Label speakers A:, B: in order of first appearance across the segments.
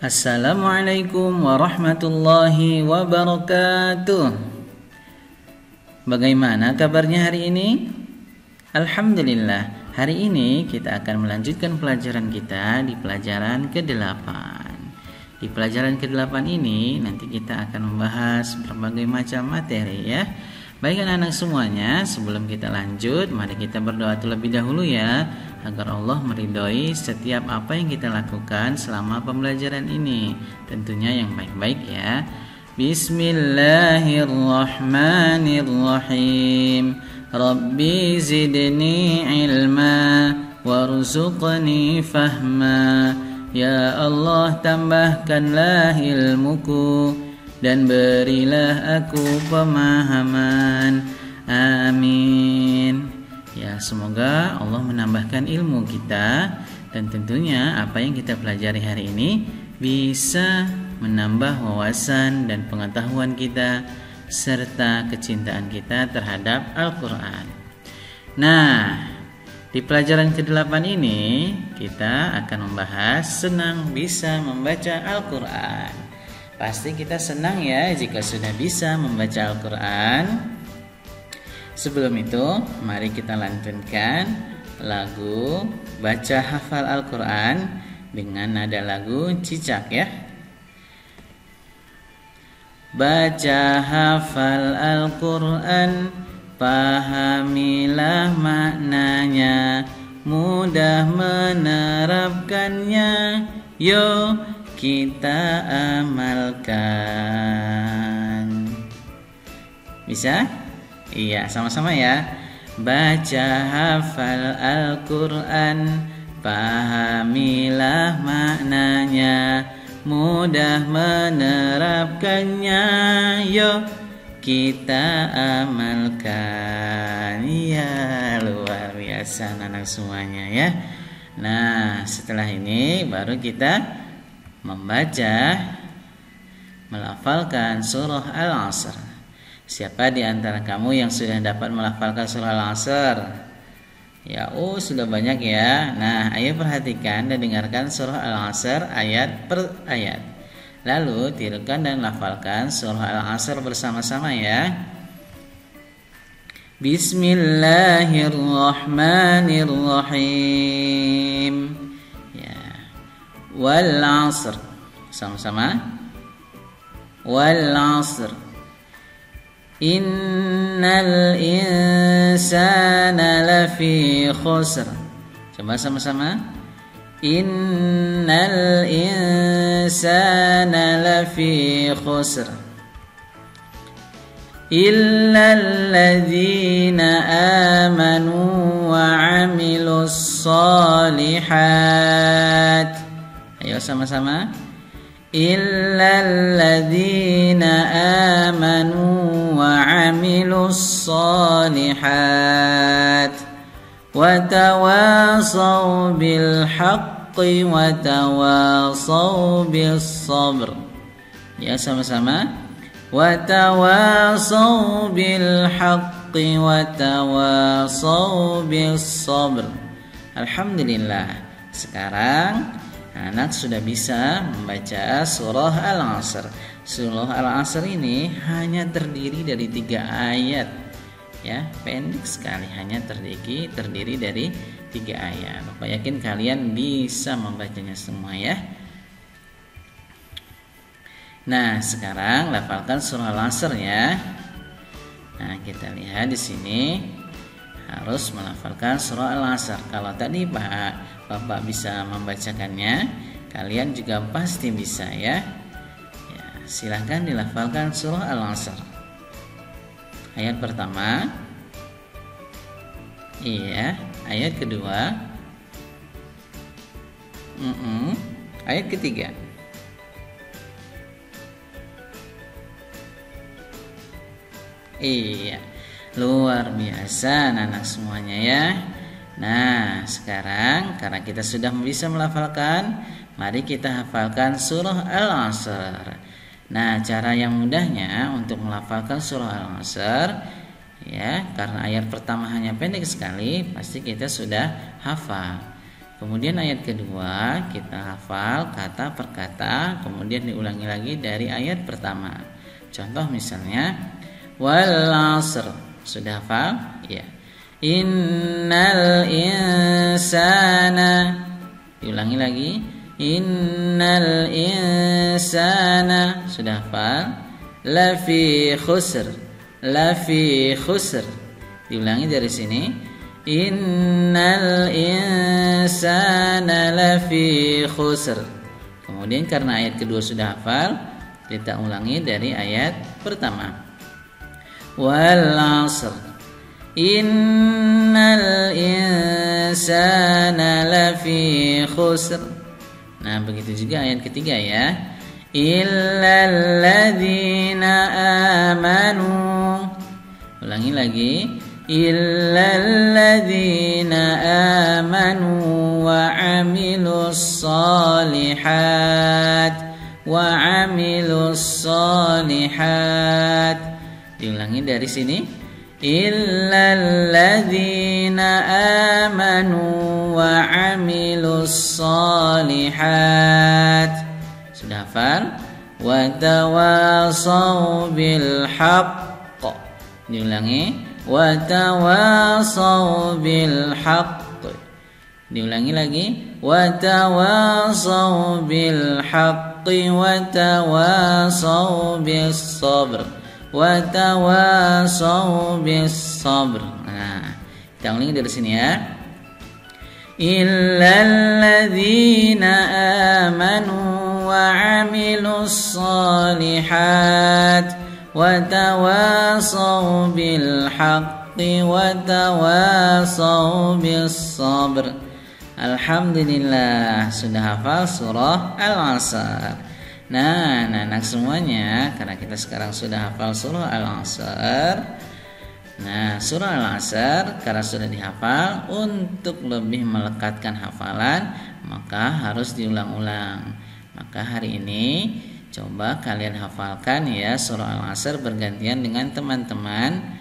A: Assalamualaikum warahmatullahi wabarakatuh. Bagaimana kabarnya hari ini? Alhamdulillah, hari ini kita akan melanjutkan pelajaran kita di pelajaran ke-8. Di pelajaran ke-8 ini nanti kita akan membahas berbagai macam materi ya. Baik anak-anak semuanya, sebelum kita lanjut, mari kita berdoa terlebih dahulu ya, agar Allah meridhoi setiap apa yang kita lakukan selama pembelajaran ini, tentunya yang baik-baik ya. Bismillahirrahmanirrahim. Rabbi zidni ilma warzuqni fahma. Ya Allah, tambahkanlah ilmuku dan berilah aku pemahaman. Amin. Ya, semoga Allah menambahkan ilmu kita, dan tentunya apa yang kita pelajari hari ini bisa menambah wawasan dan pengetahuan kita serta kecintaan kita terhadap Al-Quran. Nah, di pelajaran ke-8 ini kita akan membahas senang bisa membaca Al-Quran. Pasti kita senang ya jika sudah bisa membaca Al-Quran. Sebelum itu, mari kita lantunkan lagu Baca Hafal Al-Quran dengan nada lagu Cicak ya. Baca hafal Al-Quran, pahamilah maknanya, mudah menerapkannya, yo kita amalkan. Bisa? Iya, sama-sama ya. Baca hafal Al-Quran, pahamilah maknanya, mudah menerapkannya, yuk kita amalkan. Iya, luar biasa anak semuanya ya. Nah, setelah ini baru kita membaca, melafalkan surah Al-Asr. Siapa di antara kamu yang sudah dapat melafalkan surah Al-Asr? Ya, sudah banyak ya. Nah, ayo perhatikan dan dengarkan surah Al-Asr ayat per ayat. Lalu tirukan dan lafalkan surah Al-Asr bersama-sama ya. Bismillahirrahmanirrahim. Wal 'asr. Sama-sama. Wal 'asr. Innal insana lafi khusr. Coba sama-sama. Innal insana lafi khusr. Illal ladzina amanu wa 'amilus shalihat. Ayo sama-sama. Illal ladzina amanu wa 'amilus shalihat wa tawasaw bil haqqi wa tawasaw bis sabr. Ya, sama-sama. Wa tawasaw bil haqqi wa tawasaw bis sabr. Alhamdulillah. Sekarang anak sudah bisa membaca surah Al-Asr. Surah Al-Asr ini hanya terdiri dari 3 ayat. Ya, pendek sekali, hanya terdiri dari 3 ayat. Bapak yakin kalian bisa membacanya semua ya. Nah, sekarang lafalkan surah Al-Asr ya. Nah, kita lihat di sini harus melafalkan surah Al-Asr. Kalau tadi Bapak bisa membacakannya, kalian juga pasti bisa ya. Ya, silahkan dilafalkan surah Al-Asr. Ayat pertama. Iya, ayat kedua. Ayat ketiga. Iya, luar biasa anak semuanya ya. Nah, sekarang karena kita sudah bisa melafalkan, mari kita hafalkan surah Al-Asr. Nah, cara yang mudahnya untuk melafalkan surah Al-Asr ya, karena ayat pertama hanya pendek sekali, pasti kita sudah hafal. Kemudian ayat kedua kita hafal kata per kata, kemudian diulangi lagi dari ayat pertama. Contoh misalnya wal 'asr. Sudah hafal? Ya. Innal insana. Diulangi lagi. Innal insana. Sudah hafal? Lafi khusr. Lafi khusr. Diulangi dari sini. Innal insana lafi khusr. Kemudian karena ayat kedua sudah hafal, kita ulangi dari ayat pertama. Wal 'asr. Innal insana lafi khusr. Nah, begitu juga ayat ketiga ya. Illal ladzina amanu. Ulangi lagi. Illal ladzina amanu wa 'amilus shalihat wa 'amilus shalihat. Diulangi dari sini. Illal ladzina amanu wa 'amilus shalihat. Sudah hafal? Wa tawasaw bil haqq. Diulangi. Wa tawasaw bil haqq. Diulangi lagi. Wa tawasaw bil haqqi wa tawasaw bis sabr. Wa tawasaw bis sabr. Nah, kita ulangi dari sini ya. Illal ladzina amanu wa 'amilus shalihat wa tawasaw bil haqqi wa tawasaw bis sabr. Alhamdulillah, sudah hafal surah Al-'Asr. Nah, anak semuanya, karena kita sekarang sudah hafal surah Al-'Asr. Nah, surah Al-'Asr karena sudah dihafal, untuk lebih melekatkan hafalan maka harus diulang-ulang. Maka hari ini coba kalian hafalkan ya surah Al-'Asr bergantian dengan teman-teman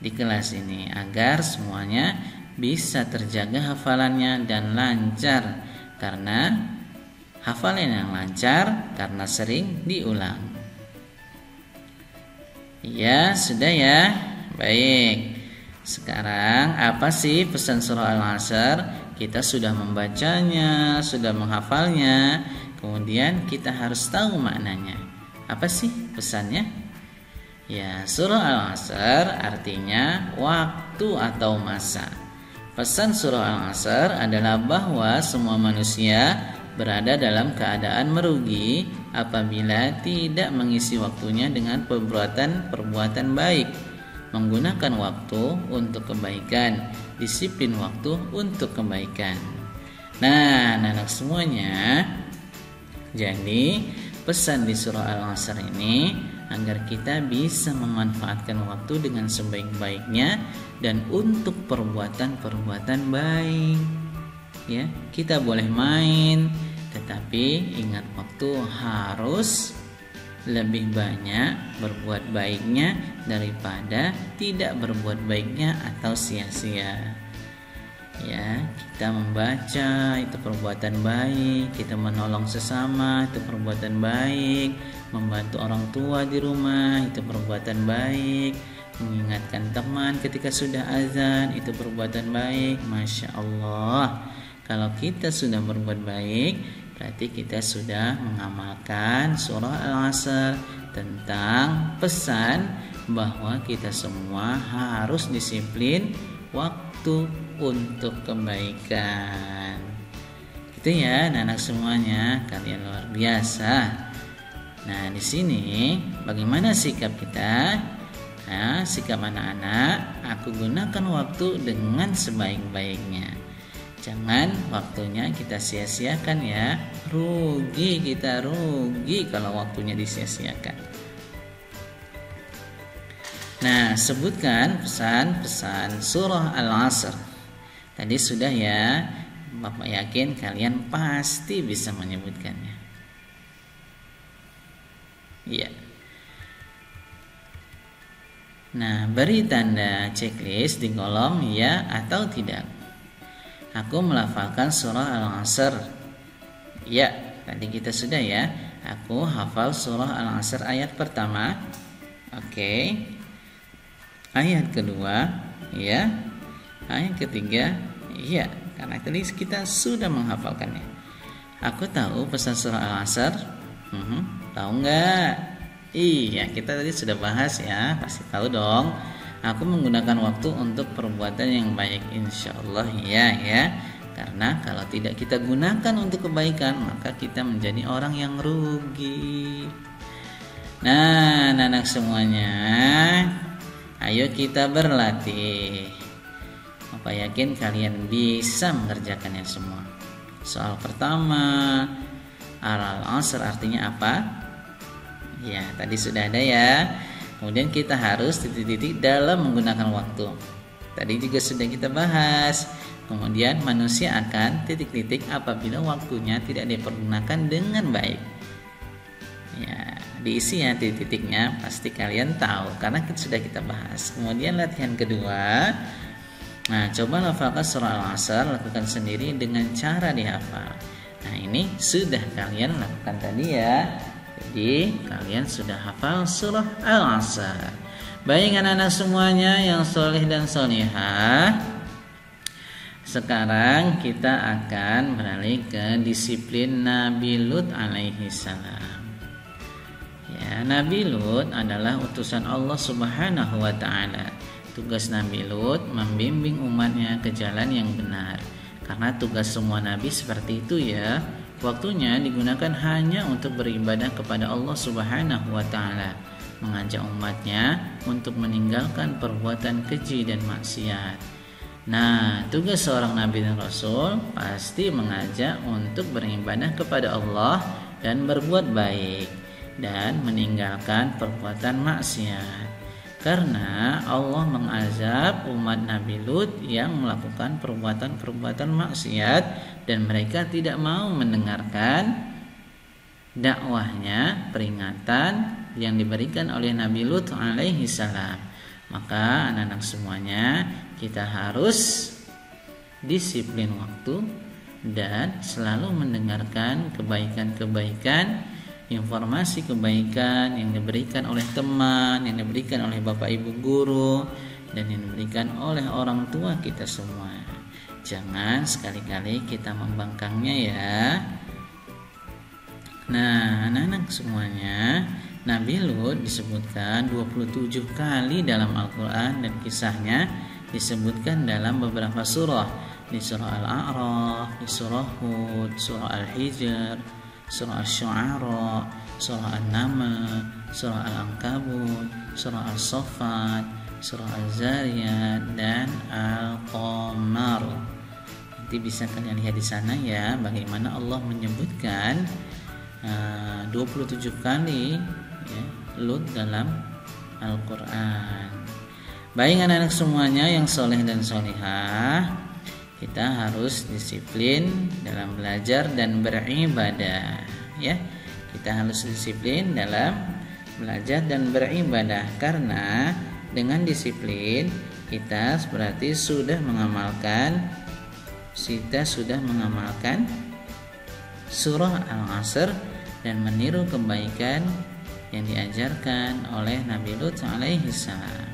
A: di kelas ini agar semuanya bisa terjaga hafalannya dan lancar, karena hafalan yang lancar karena sering diulang. Ya, sudah ya. Baik. Sekarang apa sih pesan surah Al-'Asr? Kita sudah membacanya, sudah menghafalnya. Kemudian kita harus tahu maknanya. Apa sih pesannya? Ya, surah Al-'Asr artinya waktu atau masa. Pesan surah Al-'Asr adalah bahwa semua manusia berada dalam keadaan merugi apabila tidak mengisi waktunya dengan perbuatan baik, menggunakan waktu untuk kebaikan, disiplin waktu untuk kebaikan. Nah, anak semuanya, jadi pesan di surah Al-'Asr ini agar kita bisa memanfaatkan waktu dengan sebaik-baiknya dan untuk perbuatan-perbuatan baik. Ya, kita boleh main, tetapi ingat waktu harus lebih banyak berbuat baiknya daripada tidak berbuat baiknya atau sia-sia. Ya, kita membaca itu perbuatan baik, kita menolong sesama itu perbuatan baik, membantu orang tua di rumah itu perbuatan baik, mengingatkan teman ketika sudah azan itu perbuatan baik. Masya Allah, kalau kita sudah berbuat baik, berarti kita sudah mengamalkan surah Al-'Asr tentang pesan bahwa kita semua harus disiplin waktu untuk kebaikan. Gitu ya, anak-anak semuanya, kalian luar biasa. Nah, di sini bagaimana sikap kita? Nah, sikap anak-anak, aku gunakan waktu dengan sebaik-baiknya. Jangan waktunya kita sia-siakan ya. Kita rugi kalau waktunya disia-siakan. Nah, sebutkan pesan-pesan surah Al-'Asr. Tadi sudah ya, Bapak yakin kalian pasti bisa menyebutkannya. Iya. Nah, beri tanda checklist di kolom ya atau tidak. Aku melafalkan surah Al-Asr. Ya, tadi kita sudah ya. Aku hafal surah Al-Asr ayat pertama. Oke. Ayat kedua, ya. Ayat ketiga, iya. Karena tadi kita sudah menghafalkannya. Aku tahu pesan surah Al-Asr. Tahu nggak? Iya, kita tadi sudah bahas ya. Pasti tahu dong. Aku menggunakan waktu untuk perbuatan yang baik, insyaallah ya. Karena kalau tidak kita gunakan untuk kebaikan, maka kita menjadi orang yang rugi. Nah, anak-anak semuanya, ayo kita berlatih. Apa yakin kalian bisa mengerjakannya semua? Soal pertama, Al-Asr artinya apa? Ya, tadi sudah ada ya. Kemudian kita harus titik-titik dalam menggunakan waktu. Tadi juga sudah kita bahas. Kemudian manusia akan titik-titik apabila waktunya tidak dipergunakan dengan baik. Ya, diisi ya titik-titiknya, pasti kalian tahu karena sudah kita bahas. Kemudian latihan kedua. Nah, coba hafalkan surah Al-Asr, lakukan sendiri dengan cara dihafal. Nah, ini sudah kalian lakukan tadi ya. Jadi kalian sudah hafal surah Al-Asr. Baik anak-anak semuanya yang soleh dan solihah. Sekarang kita akan beralih ke disiplin Nabi Lut alaihi salam. Ya, Nabi Lut adalah utusan Allah Subhanahu wa taala. Tugas Nabi Lut membimbing umatnya ke jalan yang benar. Karena tugas semua nabi seperti itu ya. Waktunya digunakan hanya untuk beribadah kepada Allah Subhanahu wa taala, mengajak umatnya untuk meninggalkan perbuatan keji dan maksiat. Nah, tugas seorang nabi dan rasul pasti mengajak untuk beribadah kepada Allah dan berbuat baik dan meninggalkan perbuatan maksiat. Karena Allah mengazab umat Nabi Lut yang melakukan perbuatan-perbuatan maksiat dan mereka tidak mau mendengarkan dakwahnya, peringatan yang diberikan oleh Nabi Lut alaihi salam. Maka anak-anak semuanya, kita harus disiplin waktu dan selalu mendengarkan kebaikan-kebaikan, informasi kebaikan yang diberikan oleh teman, yang diberikan oleh bapak ibu guru, dan yang diberikan oleh orang tua kita semua. Jangan sekali-kali kita membangkangnya ya. Nah, anak-anak semuanya, Nabi Lut disebutkan 27 kali dalam Al-Quran dan kisahnya disebutkan dalam beberapa surah. Di surah Al-A'raf, di surah Hud, surah Al-Hijr, surah Asy-Syu'ara, surah An-Naml, surah Al-Ankabut, surah As-Saffat, surah Al-Zariyat, dan Al-Qamar. Nanti bisa kalian lihat di sana ya, bagaimana Allah menyebutkan 27 kali ya, Lut dalam Al-Quran. Baik anak-anak semuanya yang soleh dan solihah, kita harus disiplin dalam belajar dan beribadah ya. Kita harus disiplin dalam belajar dan beribadah, karena dengan disiplin kita berarti sudah mengamalkan surah Al-Asr dan meniru kebaikan yang diajarkan oleh Nabi Lut alaihi salam.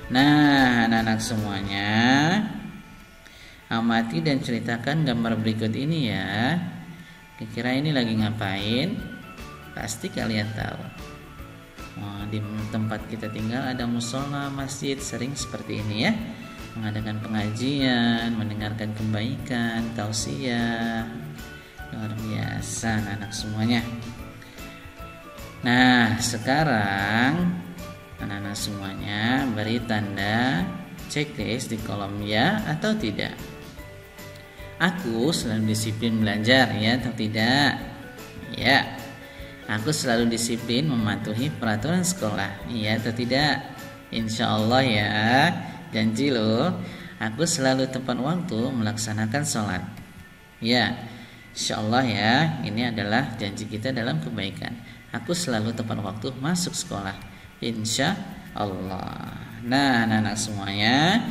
A: Nah, anak-anak semuanya, amati dan ceritakan gambar berikut ini ya. Kira-kira ini lagi ngapain? Pasti kalian tahu. Di tempat kita tinggal ada musola, masjid, sering seperti ini ya. Mengadakan pengajian, mendengarkan kebaikan, tausiah. Luar biasa anak-anak semuanya. Nah, sekarang anak-anak semuanya beri tanda checklist di kolom ya atau tidak. Aku selalu disiplin belajar ya atau tidak? Ya. Aku selalu disiplin mematuhi peraturan sekolah, iya atau tidak? Insya Allah ya. Janji loh. Aku selalu tepat waktu melaksanakan sholat. Ya, insya Allah ya. Ini adalah janji kita dalam kebaikan. Aku selalu tepat waktu masuk sekolah. Insya Allah. Nah, anak-anak semuanya,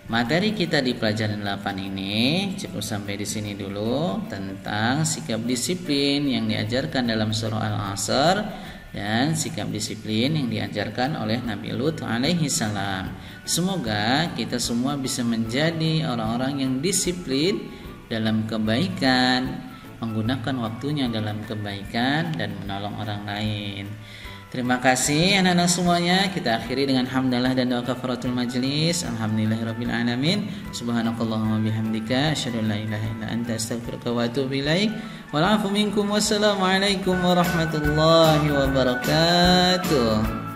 A: Materi kita di pelajaran 8 ini cukup sampai di sini dulu tentang sikap disiplin yang diajarkan dalam surah Al-Asr dan sikap disiplin yang diajarkan oleh Nabi Lut alaihi salam. Semoga kita semua bisa menjadi orang-orang yang disiplin dalam kebaikan, menggunakan waktunya dalam kebaikan dan menolong orang lain. Terima kasih anak-anak semuanya. Kita akhiri dengan hamdalah dan doa kafaratul majlis. Alhamdulillahirabbil alamin. Subhanakallahumma bihamdika asyhadu an la ilaha illa anta astaghfiruka wa atubu ilaik. Wal 'afu minkum. Wassalamualaikum warahmatullahi wabarakatuh.